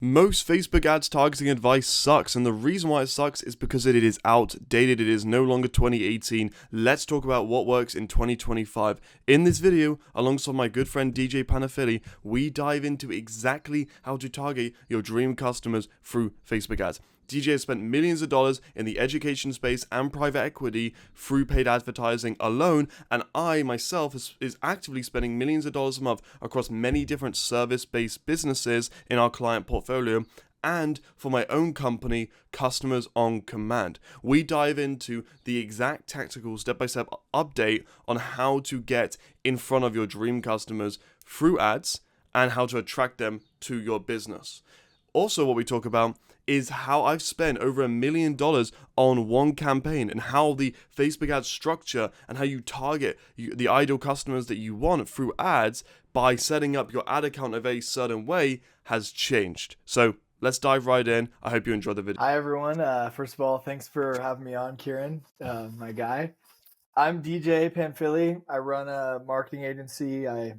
Most Facebook ads targeting advice sucks, and the reason why it sucks is because it is outdated. It is no longer 2018. Let's talk about what works in 2025. In this video, alongside my good friend DJ Panafili, we dive into exactly how to target your dream customers through Facebook ads. DJ has spent millions of dollars in the education space and private equity through paid advertising alone, and I myself is actively spending millions of dollars a month across many different service-based businesses in our client portfolio and for my own company, Customers on Command. We dive into the exact tactical step-by-step update on how to get in front of your dream customers through ads and how to attract them to your business. Also, what we talk about is how I've spent over $1 million on one campaign and how the Facebook ad structure and how you target the ideal customers that you want through ads by setting up your ad account a very certain way has changed. So let's dive right in. I hope you enjoyed the video. Hi, everyone. First of all, thanks for having me on, Kieran, my guy. I'm DJ Panfili. I run a marketing agency. I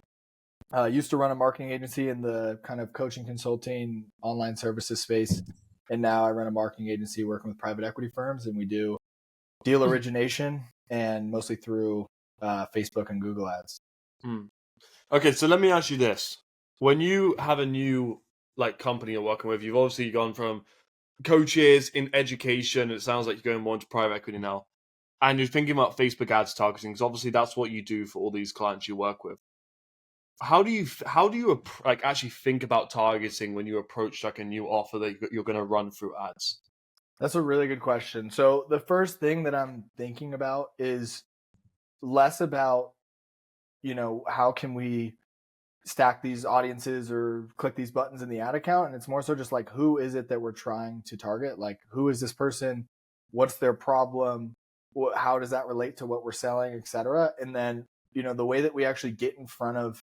used to run a marketing agency in the kind of coaching, consulting, online services space. And now I run a marketing agency working with private equity firms, and we do deal origination and mostly through Facebook and Google ads. Okay, so let me ask you this. When you have a new company you're working with, you've obviously gone from coaches in education, it sounds like you're going more into private equity now, and you're thinking about Facebook ads targeting, because obviously that's what you do for all these clients you work with. How do you actually think about targeting when you approach a new offer that you're going to run through ads? That's a really good question. So the first thing that I'm thinking about is less about, how can we stack these audiences or click these buttons in the ad account. And it's more so just who is it that we're trying to target? Who is this person? What's their problem? How does that relate to what we're selling, et cetera? And then, the way that we actually get in front of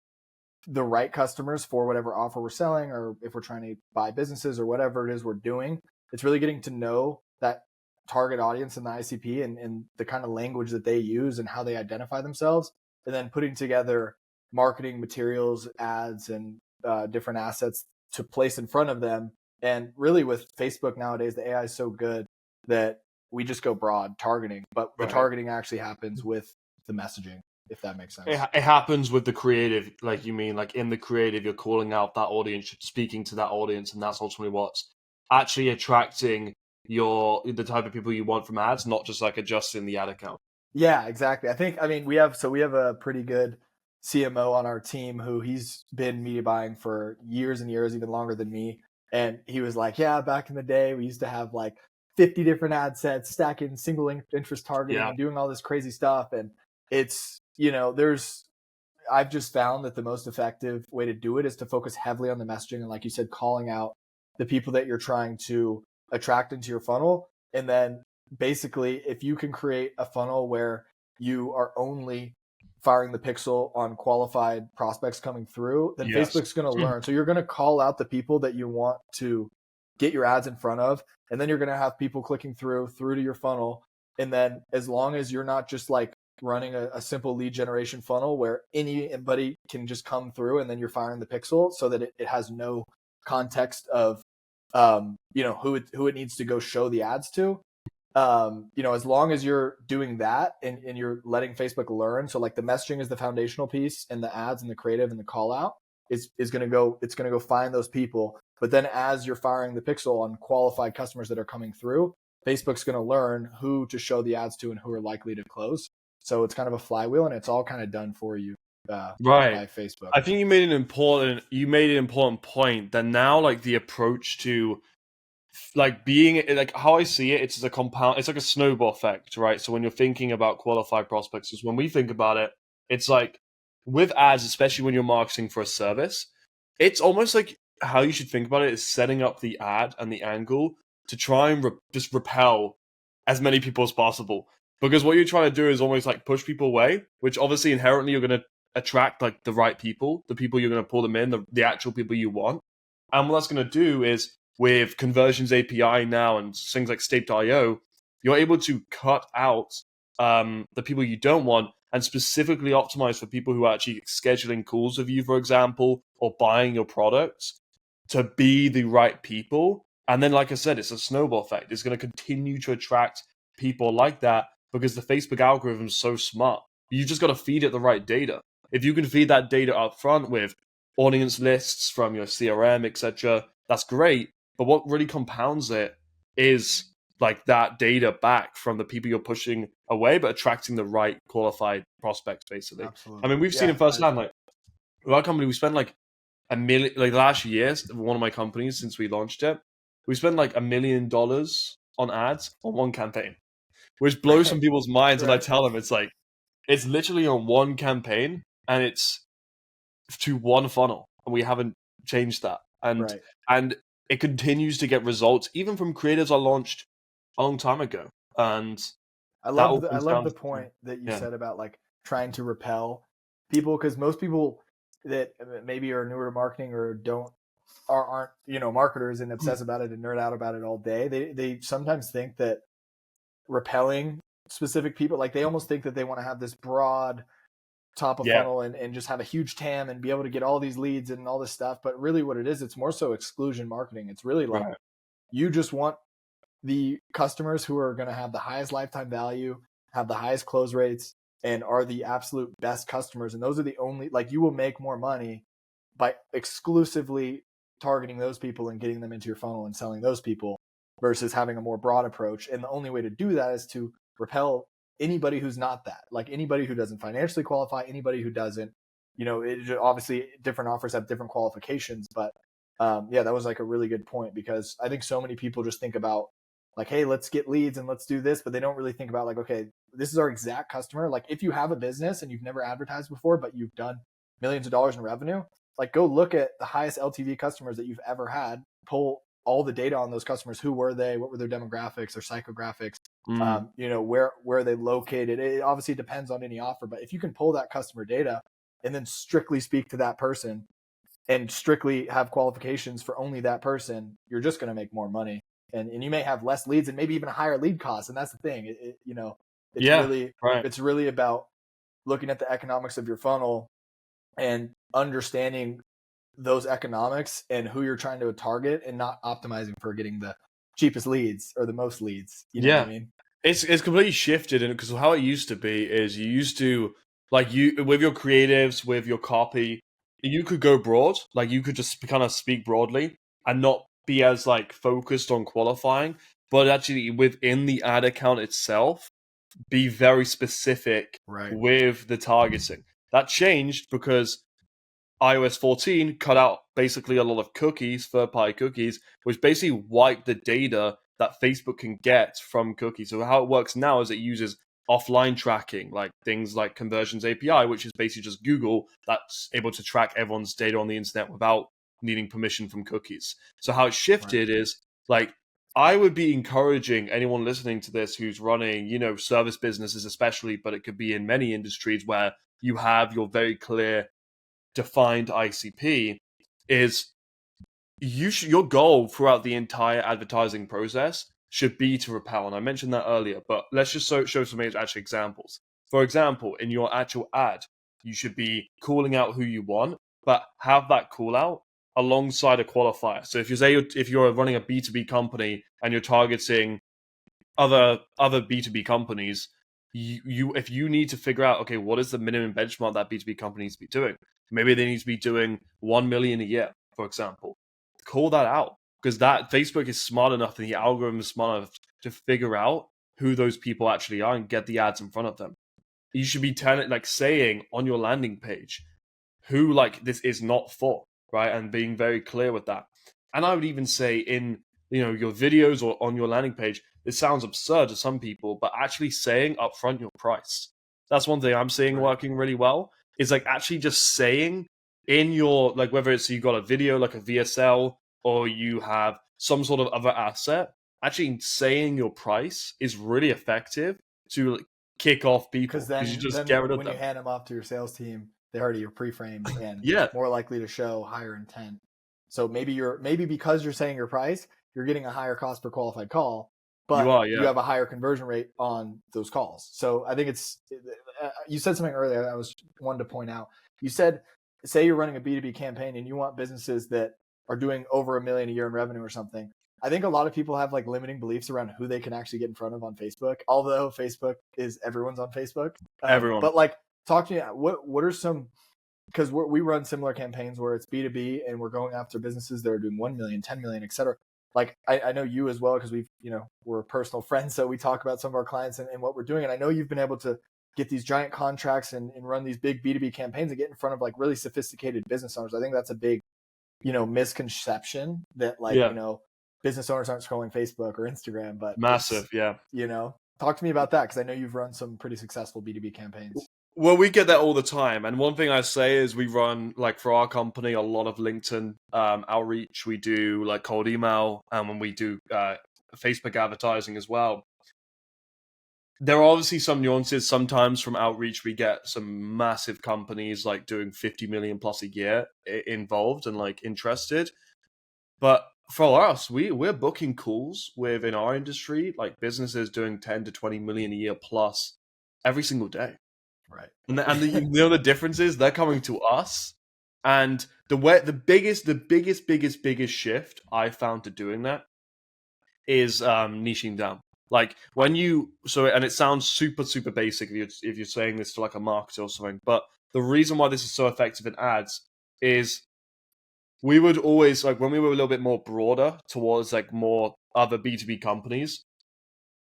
the right customers for whatever offer we're selling, or if we're trying to buy businesses or whatever it is we're doing, it's really getting to know that target audience and the ICP and the kind of language that they use and how they identify themselves, and then putting together marketing materials, ads, and different assets to place in front of them. And really with Facebook nowadays, the AI is so good that we just go broad targeting, but the targeting actually happens with the messaging, if that makes sense. It happens with the creative, in the creative, you're calling out that audience, speaking to that audience, and that's ultimately what's actually attracting the type of people you want from ads, not just adjusting the ad account. Yeah, exactly. We have a pretty good CMO on our team who he's been media buying for years and years, even longer than me. And he was like, yeah, back in the day, we used to have 50 different ad sets, stacking single interest targeting and doing all this crazy stuff. And it's, I've just found that the most effective way to do it is to focus heavily on the messaging. And like you said, calling out the people that you're trying to attract into your funnel. And then basically, if you can create a funnel where you are only firing the pixel on qualified prospects coming through, then Facebook's going to learn. So you're going to call out the people that you want to get your ads in front of, and then you're going to have people clicking through to your funnel. And then as long as you're not just running a simple lead generation funnel where anybody can just come through, and then you're firing the pixel so that it has no context of who it needs to go show the ads to. As long as you're doing that and you're letting Facebook learn, so the messaging is the foundational piece, and the ads and the creative and the call out is going to go find those people. But then as you're firing the pixel on qualified customers that are coming through, Facebook's going to learn who to show the ads to and who are likely to close. So it's kind of a flywheel, and it's all kind of done for you by Facebook. I think you made an important point that now the approach to being how I see it, it's a compound, it's like a snowball effect, right? So when you're thinking about qualified prospects, is when we think about it, it's with ads, especially when you're marketing for a service, it's almost how you should think about it is setting up the ad and the angle to try and just repel as many people as possible. Because what you're trying to do is almost push people away, which obviously inherently you're going to attract the right people, the people you're going to pull them in, the actual people you want. And what that's going to do is, with Conversions API now and things like State.io, you're able to cut out the people you don't want and specifically optimize for people who are actually scheduling calls with you, for example, or buying your products, to be the right people. And then, like I said, it's a snowball effect. It's going to continue to attract people like that because the Facebook algorithm is so smart. You just got to feed it the right data. If you can feed that data up front with audience lists from your CRM, etc., that's great. But what really compounds it is like that data back from the people you're pushing away, but attracting the right qualified prospects, basically. I Absolutely. mean, we've seen Yeah. it firsthand. Like with our company, we spent like a million, like last year, one of my companies since we launched it, we spent like $1 million on ads on one campaign, which blows some Right. people's minds. And I Right. tell them it's like it's literally on one campaign and it's to one funnel, and we haven't changed that. And Right. and it continues to get results even from creators I launched a long time ago. And that all I comes love down the to point that you yeah, said about like trying to repel people, because most people that maybe are newer to marketing or aren't marketers and obsess about it and nerd out about it all day. They sometimes think that repelling specific people, like they almost think that they want to have this broad top of yeah, funnel and just have a huge TAM and be able to get all these leads and all this stuff. But really what it is, it's more so exclusion marketing. It's really like right, you just want the customers who are going to have the highest lifetime value, have the highest close rates, and are the absolute best customers. And those are the only, like, you will make more money by exclusively targeting those people and getting them into your funnel and selling those people versus having a more broad approach. And the only way to do that is to repel anybody who's not that, like anybody who doesn't financially qualify, anybody who doesn't, obviously different offers have different qualifications, but yeah, that was like a really good point, because I think so many people just think about like, hey, let's get leads and let's do this, but they don't really think about like, okay, this is our exact customer. Like if you have a business and you've never advertised before, but you've done millions of dollars in revenue, like go look at the highest LTV customers that you've ever had, pull all the data on those customers. Who were they? What were their demographics or psychographics? mm, Where are they located? It obviously depends on any offer, but if you can pull that customer data and then strictly speak to that person and strictly have qualifications for only that person, you're just going to make more money. And you may have less leads and maybe even a higher lead cost. And that's the thing. It's yeah, really, right. it's really about looking at the economics of your funnel and understanding those economics and who you're trying to target, and not optimizing for getting the cheapest leads or the most leads. You know what I Yeah, mean? it's completely shifted, and because how it used to be is you used to like you with your creatives, with your copy, you could go broad, like you could just kind of speak broadly and not be as like focused on qualifying, but actually within the ad account itself, be very specific Right. with the targeting. That changed because iOS 14 cut out basically a lot of cookies, third-party cookies, which basically wiped the data that Facebook can get from cookies. So how it works now is it uses offline tracking, like things like Conversions API, which is basically just Google that's able to track everyone's data on the internet without needing permission from cookies. So how it Right. shifted is like I would be encouraging anyone listening to this who's running, service businesses especially, but it could be in many industries where you have your very clear defined ICP is your goal throughout the entire advertising process should be to repel. And I mentioned that earlier, but let's just show some actual examples. For example, in your actual ad, you should be calling out who you want, but have that call out alongside a qualifier. So if you're running a B2B company and you're targeting other B2B companies, you if you need to figure out, okay, what is the minimum benchmark that B2B company needs to be doing? Maybe they need to be doing 1 million a year, for example. Call that out, because that Facebook is smart enough and the algorithm is smart enough to figure out who those people actually are and get the ads in front of them. You should be saying on your landing page who like this is not for, right? And being very clear with that. And I would even say in your videos or on your landing page, it sounds absurd to some people, but actually saying upfront your price. That's one thing I'm seeing Right. working really well. Is like actually just saying in your like whether it's you got a video like a VSL or you have some sort of other asset, actually saying your price is really effective to like, kick off Because people because you just get rid of when you them. hand them off to your sales team, they already are pre-framed and Yeah, more likely to show higher intent. So maybe because you're saying your price, you're getting a higher cost per qualified call, you but are. you Yeah. have a higher conversion rate on those calls. So I think you said something earlier that I was wanted to point out. You said, say you're running a B2B campaign and you want businesses that are doing over $1 million a year in revenue or something. I think a lot of people have like limiting beliefs around who they can actually get in front of on Facebook. Although Facebook is everyone's on Facebook, Everyone. but like, talk to me. What are some, because we run similar campaigns where it's B2B and we're going after businesses that are doing 1 million, 10 million, etc. Like I know you as well, because we're personal friends, so we talk about some of our clients and what we're doing. And I know you've been able to get these giant contracts and run these big B2B campaigns and get in front of like really sophisticated business owners. I think that's a big, misconception that like, business owners aren't scrolling Facebook or Instagram, but Massive, yeah. Talk to me about that, because I know you've run some pretty successful B2B campaigns. Well, we get that all the time. And one thing I say is we run, like for our company, a lot of LinkedIn outreach. We do like cold email, and when we do Facebook advertising as well. There are obviously some nuances. Sometimes from outreach, we get some massive companies like doing 50 million plus a year involved and like interested. But for us, we're booking calls within our industry, like businesses doing 10 to 20 million a year plus every single day. Right. And the difference is they're coming to us. And the biggest shift I found to doing that is niching down. Like when and it sounds super, super basic if you're saying this to like a marketer or something, but the reason why this is so effective in ads is we would always, like when we were a little bit more broader towards like more other B2B companies,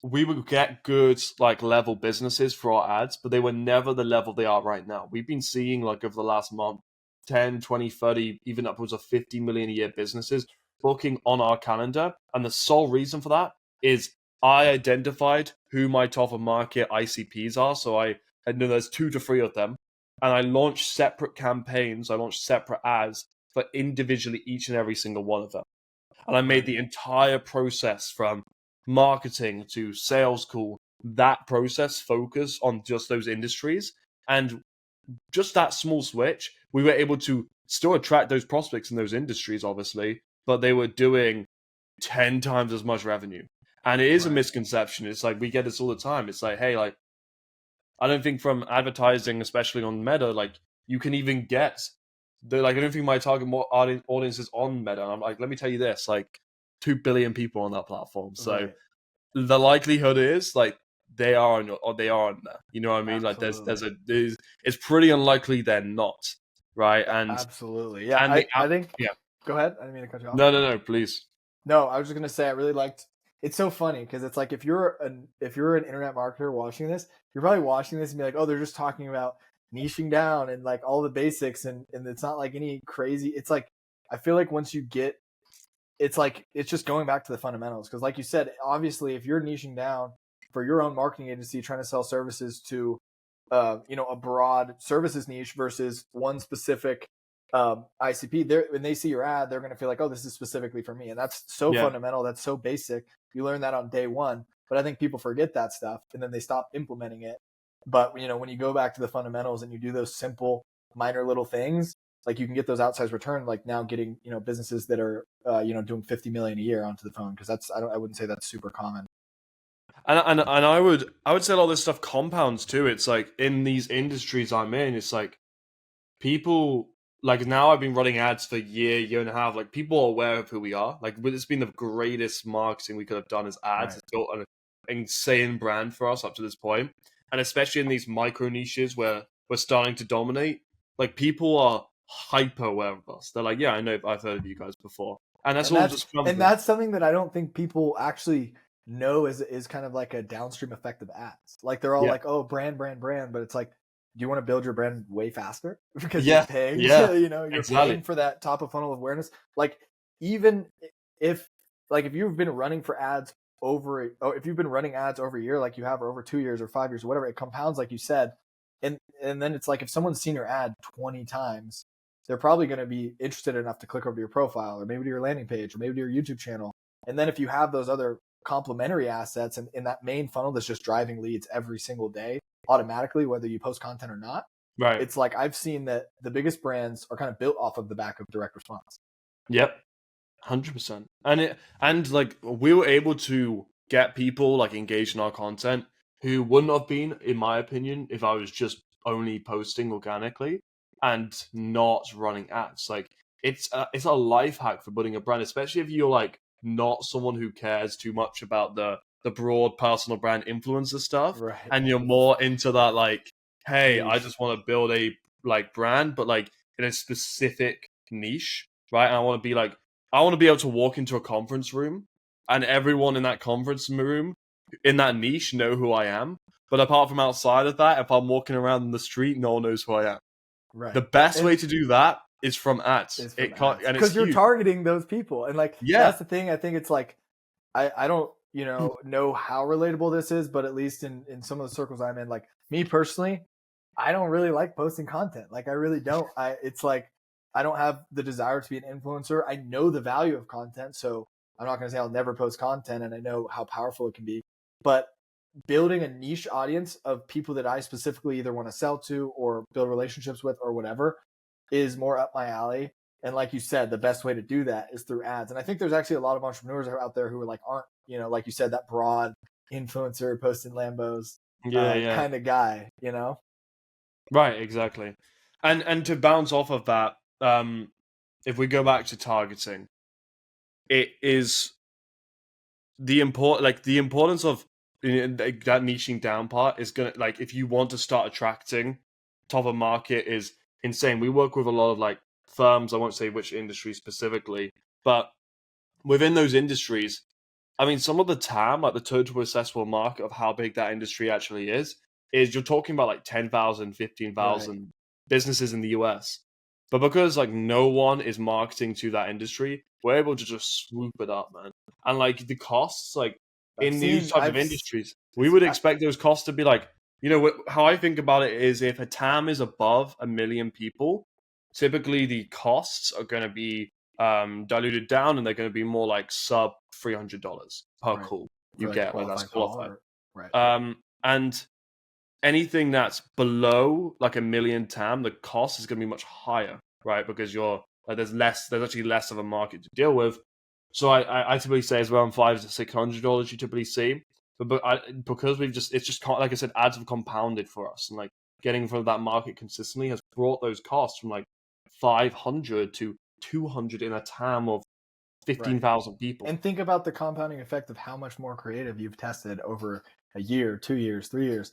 we would get good like level businesses for our ads, but they were never the level they are right now. We've been seeing like over the last month, 10, 20, 30, even upwards of 50 million a year businesses booking on our calendar. And the sole reason for that is I identified who my top of market ICPs are. So I know there's 2 to 3 of them. And I launched separate campaigns. I launched separate ads for individually each and every single one of them. And I made the entire process from marketing to sales call, that process focus on just those industries. And just that small switch, we were able to still attract those prospects in those industries, obviously, but they were doing 10 times as much revenue. And it is a misconception. It's like we get this all the time. It's like, hey, like, I don't think from advertising, especially on Meta, like you can even get I don't think my target audience is on Meta. And I'm like, let me tell you this, like 2 billion people on that platform. So the likelihood is like they are on there. You know what I mean? Absolutely. Like it's pretty unlikely they're not, right? And Absolutely. Yeah. and I think, yeah. go ahead. I didn't mean to cut you off. No, please. No, I was just gonna say I really liked. It's so funny because it's like if you're an internet marketer watching this, you're probably watching this and be like, oh, they're just talking about niching down and like all the basics, and it's not like any crazy. It's like I feel like once you get, it's like it's just going back to the fundamentals, because like you said, obviously if you're niching down for your own marketing agency trying to sell services to a broad services niche versus one specific ICP, when they see your ad, they're going to feel like, oh, this is specifically for me. And that's so fundamental. That's so basic. You learn that on day one. But I think people forget that stuff and then they stop implementing it. But, when you go back to the fundamentals and you do those simple, minor little things, like you can get those outsized return, like now getting, businesses that are, doing 50 million a year onto the phone. Cause I wouldn't say that's super common. And I would say a lot of this stuff compounds too. It's like in these industries I'm in, it's like people, like now I've been running ads for a year and a half. Like people are aware of who we are. Like it's been the greatest marketing we could have done as ads. It's built an insane brand for us up to this point. And especially in these micro niches where we're starting to dominate, like people are hyper aware of us. They're like, yeah, I know, I've heard of you guys before. And that's that's something that I don't think people actually know is kind of like a downstream effect of ads. Like they're all like, oh, brand, but it's like, do you want to build your brand way faster because you're paying? You're paying for that top of funnel awareness. Like even if you've been running for ads if you've been running ads over a year, like you have, or over 2 years or 5 years or whatever, it compounds, like you said. And then it's like if someone's seen your ad 20 times, they're probably going to be interested enough to click over to your profile or maybe to your landing page or maybe to your YouTube channel. And then if you have those other complementary assets and in that main funnel that's just driving leads every single day automatically, whether you post content or not, right? It's like I've seen that the biggest brands are kind of built off of the back of direct response. Yep, 100%. And like we were able to get people like engaged in our content who wouldn't have been, in my opinion, if I was just only posting organically and not running ads. Like it's a life hack for building a brand, especially if you're like not someone who cares too much about the broad personal brand influencer stuff, Right. and you're more into that like, hey, I Niche. just want to build a like brand, but like in a specific niche, right? And I want to be able to walk into a conference room and everyone in that conference room in that niche know who I am. But apart from outside of that, if I'm walking around in the street, no one knows who I am. The Right. best And way to do that is from ads. is from It can't, ads and it's because you're huge. targeting those people, and like Yeah. that's the thing. I think it's like I don't know how relatable this is, but at least in some of the circles I'm in, like me personally, I don't really like posting content. Like I really don't. It's like I don't have the desire to be an influencer. I know the value of content, so I'm not going to say I'll never post content, and I know how powerful it can be. But building a niche audience of people that I specifically either want to sell to or build relationships with or whatever is more up my alley. And like you said, the best way to do that is through ads. And I think there's actually a lot of entrepreneurs out there who are like aren't, like you said, that broad influencer posting Lambos Yeah. kind of guy, Right, exactly. And to bounce off of that, if we go back to targeting, it is the importance of that niching down part is gonna, like, if you want to start attracting top of market, is insane. We work with a lot of like firms, I won't say which industry specifically, but within those industries, I mean, some of the TAM, like the total accessible market of how big that industry actually is you're talking about like 10,000, fifteen Right. thousand businesses in the US. But because like no one is marketing to that industry, we're able to just swoop it up, man. And like the costs, like I've in these seen, type of industries, we would I, expect those costs to be like, how I think about it is if a TAM is above 1 million people, typically the costs are going to be diluted down, and they're going to be more like sub $300 per right, call for you like a get, like that's qualified call qualified. or right. And anything that's below like 1 million TAM, the cost is going to be much higher, right? Because you're like, there's actually less of a market to deal with. So I typically say it's around $500 to $600 you typically see, because it's just like I said, ads have compounded for us, and like getting in front of that market consistently has brought those costs from like 500 to 200 in a TAM of Right. 15,000 people. And think about the compounding effect of how much more creative you've tested over a year, 2 years, 3 years,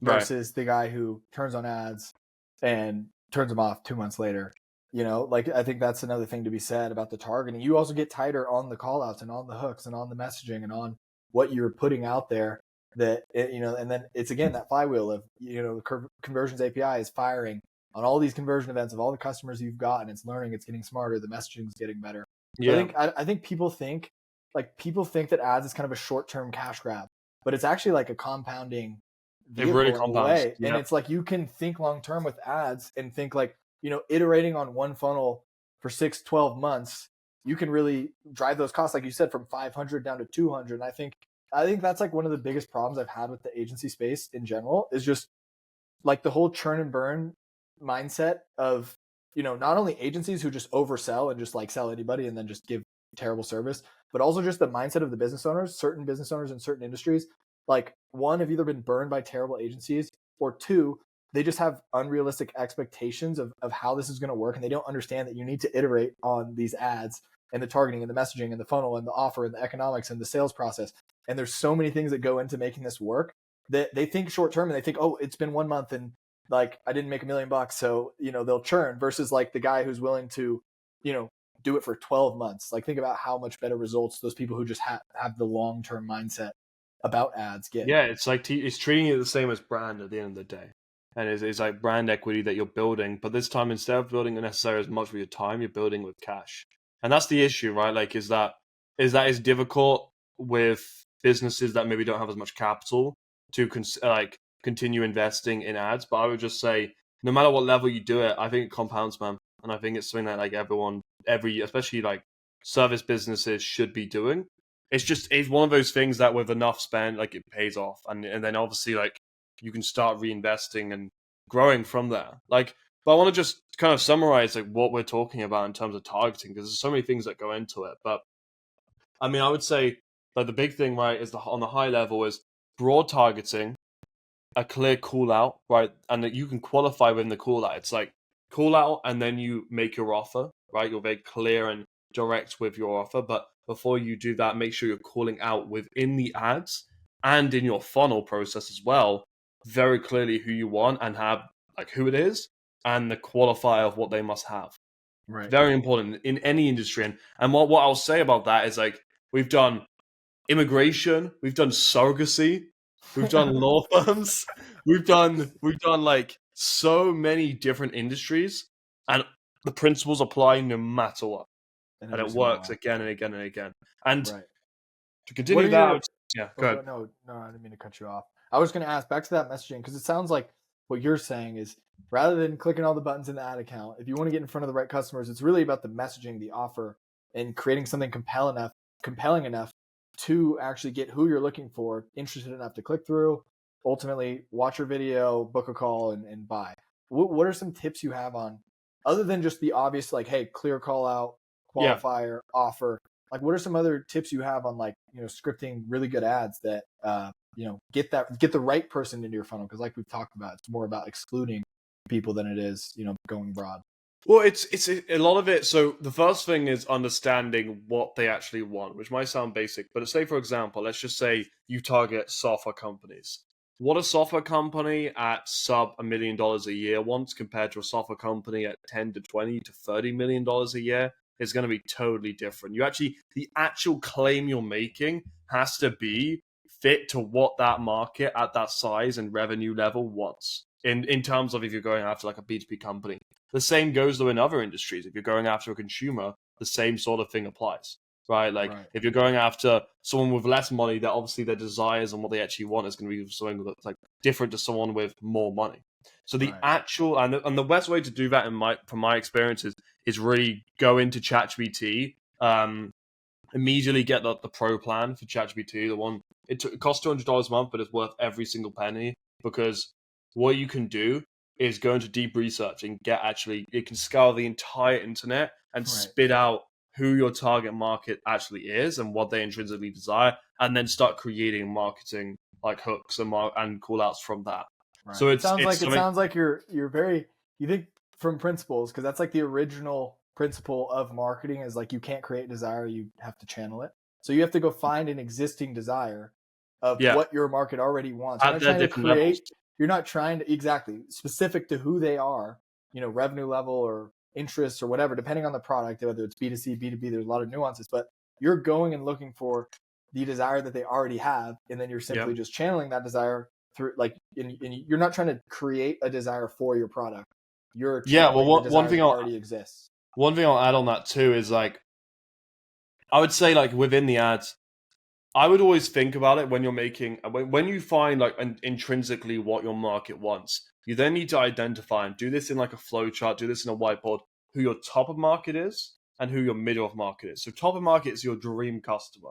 Right. versus the guy who turns on ads and turns them off 2 months later. Like I think that's another thing to be said about the targeting. You also get tighter on the call outs and on the hooks and on the messaging and on what you're putting out there, and then it's again that flywheel of, the conversions API is firing on all these conversion events of all the customers you've gotten. It's learning, it's getting smarter, the messaging is getting better. So Yeah. I think people think that ads is kind of a short-term cash grab, but it's actually like a compounding It really vehicle in a compounds. way. And Yeah. it's like you can think long-term with ads and think like, iterating on one funnel for 6-12 months, you can really drive those costs, like you said, from 500 down to 200. And I think that's like one of the biggest problems I've had with the agency space in general is just like the whole churn and burn mindset of, not only agencies who just oversell and just like sell anybody and then just give terrible service, but also just the mindset of the business owners, certain business owners in certain industries. Like, one, have either been burned by terrible agencies, or two, they just have unrealistic expectations of how this is going to work. And they don't understand that you need to iterate on these ads and the targeting and the messaging and the funnel and the offer and the economics and the sales process. And there's so many things that go into making this work that they think short term, and they think, oh, it's been 1 month and like I didn't make $1 million, so they'll churn, versus like the guy who's willing to do it for 12 months. Like, think about how much better results those people who just have the long-term mindset about ads get. Yeah, it's like it's treating it the same as brand at the end of the day, and it's like brand equity that you're building. But this time, instead of building necessarily as much with your time, you're building with cash, and that's the issue, right? Like, is that it's difficult with businesses that maybe don't have as much capital to continue investing in ads. But I would just say, no matter what level you do it, I think it compounds, man, and I think it's something that like especially like service businesses should be doing. It's one of those things that with enough spend, like, it pays off, and then obviously like you can start reinvesting and growing from there. Like, but I want to just kind of summarize like what we're talking about in terms of targeting, because there's so many things that go into it. But I mean, I would say like the big thing, right, is on the high level is broad targeting, a clear call out, right, and that you can qualify within the call out. It's like call out, and then you make your offer, right? You're very clear and direct with your offer. But before you do that, make sure you're calling out within the ads and in your funnel process as well, very clearly who you want and have like who it is and the qualifier of what they must have. Right. Very important in any industry. And what I'll say about that is like we've done immigration, we've done surrogacy, we've done law firms, we've done like so many different industries, and the principles apply no matter what, And and every it single works one. again and again and again. And Right. to What continue are that, your yeah, Oh, go ahead. no, I didn't mean to cut you off. I was going to ask back to that messaging because it sounds like what you're saying is rather than clicking all the buttons in the ad account, if you want to get in front of the right customers, it's really about the messaging, the offer, and creating something compelling enough to actually get who you're looking for interested enough to click through, ultimately watch your video, book a call, and buy. What are some tips you have on, other than just the obvious, like, hey, clear call out, Yeah. qualifier, offer? Like, what are some other tips you have on, like, scripting really good ads that get the right person into your funnel? Because like we've talked about, it's more about excluding people than it is going broad. Well, it's a lot of it. So the first thing is understanding what they actually want, which might sound basic, but say for example, let's just say you target software companies. What a software company at sub $1 million a year wants compared to a software company at 10 to 20 to $30 million a year is going to be totally different. The actual claim you're making has to be fit to what that market at that size and revenue level wants. In terms of if you're going after like a B2B company. The same goes though in other industries. If you're going after a consumer, the same sort of thing applies, right? Like Right. if you're going after someone with less money, that obviously their desires and what they actually want is going to be something that's like different to someone with more money. So the Right. actual and the best way to do that from my experience is really go into ChatGPT, immediately get the pro plan for ChatGPT. The one it costs $200 a month, but it's worth every single penny because what you can do is go into deep research and it can scour the entire internet and Right. spit out who your target market actually is and what they intrinsically desire, and then start creating marketing like hooks and call outs from that. Right. So It sounds it's like something. you're very, you think from principles, because that's like the original principle of marketing is like you can't create desire, you have to channel it. So you have to go find an existing desire of Yeah, what your market already wants. You're at not their trying to different levels. create, you're not trying to exactly specific to who they are, revenue level or interests or whatever, depending on the product, whether it's B2C, B2B, there's a lot of nuances, but you're going and looking for the desire that they already have. And then you're Yeah. simply just channeling that desire through, like, and you're not trying to create a desire for your product. You're Yeah, well, channeling the desire that already exists. one thing I'll add on that too is like I would say like within the ads, I would always think about it when you're making when you find like intrinsically what your market wants. You then need to identify and do this in like a flow chart, do this in a whiteboard, who your top of market is and who your middle of market is. So top of market is your dream customer.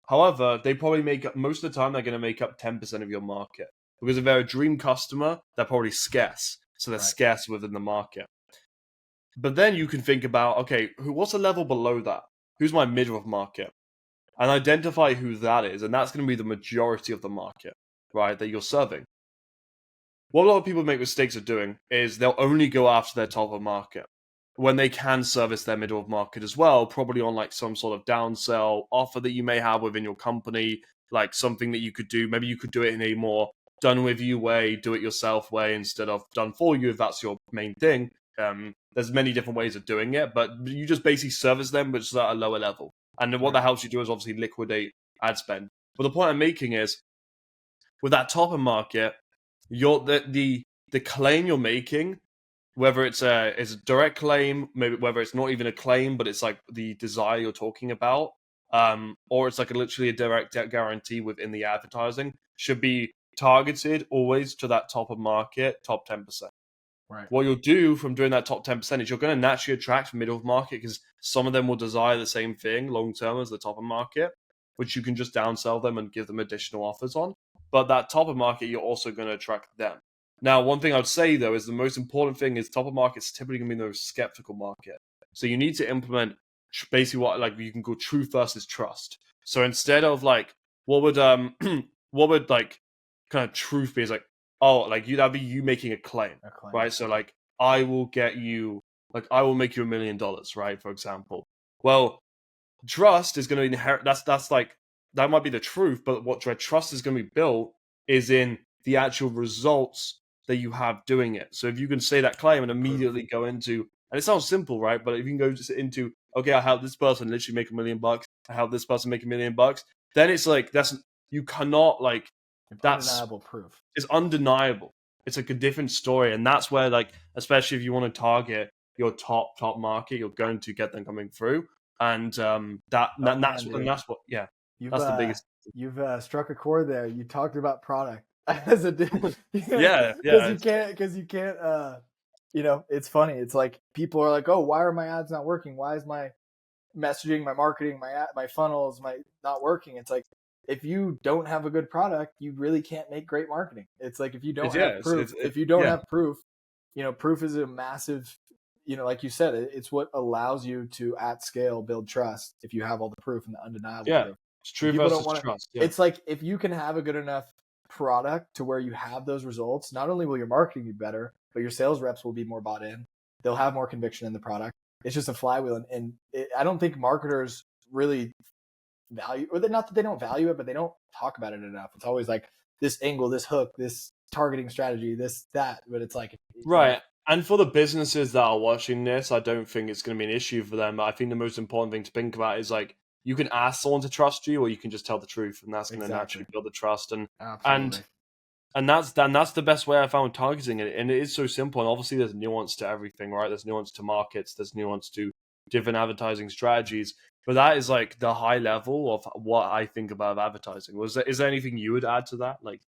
However, they probably make up most of the time they're going to make up 10% of your market because if they're a dream customer, they're probably scarce. So they're Right. scarce within the market. But then you can think about, okay, what's a level below that? Who's my middle of market? And identify who that is. And that's going to be the majority of the market, right, that you're serving. What a lot of people make mistakes of doing is they'll only go after their top of market when they can service their middle of market as well, probably on like some sort of downsell offer that you may have within your company, like something that you could do. Maybe you could do it in a more done with you way, do it yourself way instead of done for you if that's your main thing. There's many different ways of doing it, but you just basically service them, but just at a lower level. And then what that helps you do is obviously liquidate ad spend. But the point I'm making is, with that top of market, the claim you're making, whether it's a direct claim, maybe whether it's not even a claim, but it's like the desire you're talking about, or it's like literally a direct guarantee within the advertising, should be targeted always to that top of market, top 10%. Right. What you'll do from doing that top 10% is you're going to naturally attract middle of market because some of them will desire the same thing long term as the top of market, which you can just downsell them and give them additional offers on. But that top of market, you're also going to attract them. Now, one thing I would say though is the most important thing is top of market is typically going to be the most skeptical market. So you need to implement basically what like you can call truth versus trust. So instead of like what would what would like kind of truth be is like, oh, like that'd be you making a claim, right? So like I will get you like I will make you $1 million, right? For example. Well, trust is going to inherit. That's like that might be the truth, but what trust is going to be built is in the actual results that you have doing it. So if you can say that claim and immediately go into, and it sounds simple, right? But if you can go just into, okay, I help this person literally make $1 million. I help this person make $1 million. Then it's like you cannot like that's undeniable proof. It's undeniable. It's like a different story, and that's where like especially if you want to target your top market, you're going to get them coming through, and that's what that's the biggest. You've struck a chord there. You talked about product as a because you can't. It's funny. It's like people are like, oh, why are my ads not working? Why is my messaging, my marketing, my funnels, not working? It's like if you don't have a good product, you really can't make great marketing. It's like if you don't have proof, proof is a massive. Like you said, it's what allows you to at scale build trust if you have all the proof and the undeniable proof. It's true versus trust. Yeah. It's like if you can have a good enough product to where you have those results, not only will your marketing be better, but your sales reps will be more bought in. They'll have more conviction in the product. It's just a flywheel. And I don't think marketers really value, or not that they don't value it, but they don't talk about it enough. It's always like this angle, this hook, this targeting strategy, this, that. But it's like, right. And for the businesses that are watching this, I don't think it's going to be an issue for them. I think the most important thing to think about is like, you can ask someone to trust you, or you can just tell the truth, and that's going to naturally build the trust. And that's the best way I found targeting it. And it is so simple. And obviously, there's nuance to everything, right? There's nuance to markets. There's nuance to different advertising strategies. But that is like the high level of what I think about advertising. Is there anything you would add to that? Like,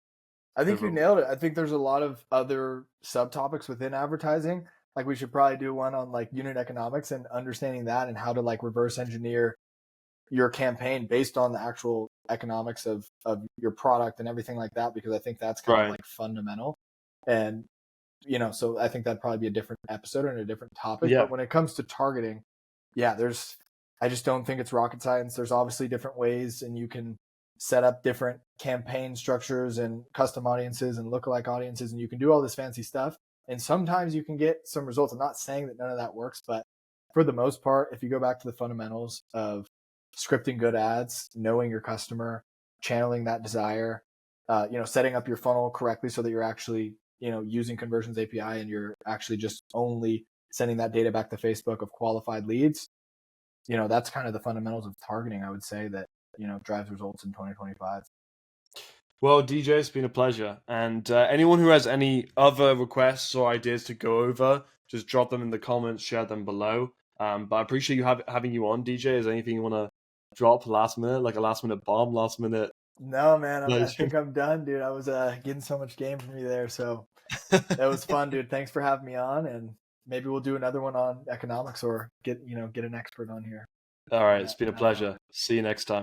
I think you nailed it. I think there's a lot of other subtopics within advertising. Like we should probably do one on like unit economics and understanding that and how to like reverse engineer your campaign based on the actual economics of your product and everything like that, because I think that's kind of like fundamental. And, so I think that'd probably be a different episode and a different topic. Yeah. But when it comes to targeting, I just don't think it's rocket science. There's obviously different ways, and you can set up different campaign structures and custom audiences and lookalike audiences, and you can do all this fancy stuff. And sometimes you can get some results. I'm not saying that none of that works, but for the most part, if you go back to the fundamentals of scripting good ads, knowing your customer, channeling that desire, setting up your funnel correctly so that you're actually, using Conversions API and you're actually just only sending that data back to Facebook of qualified leads. That's kind of the fundamentals of targeting, I would say, that, drives results in 2025. Well, DJ, it's been a pleasure. And anyone who has any other requests or ideas to go over, just drop them in the comments, share them below. But I appreciate you having you on, DJ. Is there anything you want to drop last minute, like a last minute bomb, last minute? No, man. I think I'm done, dude. I was getting so much game from you there. So that was fun, dude. Thanks for having me on. And maybe we'll do another one on economics or get an expert on here. All right. It's been a pleasure. See you next time.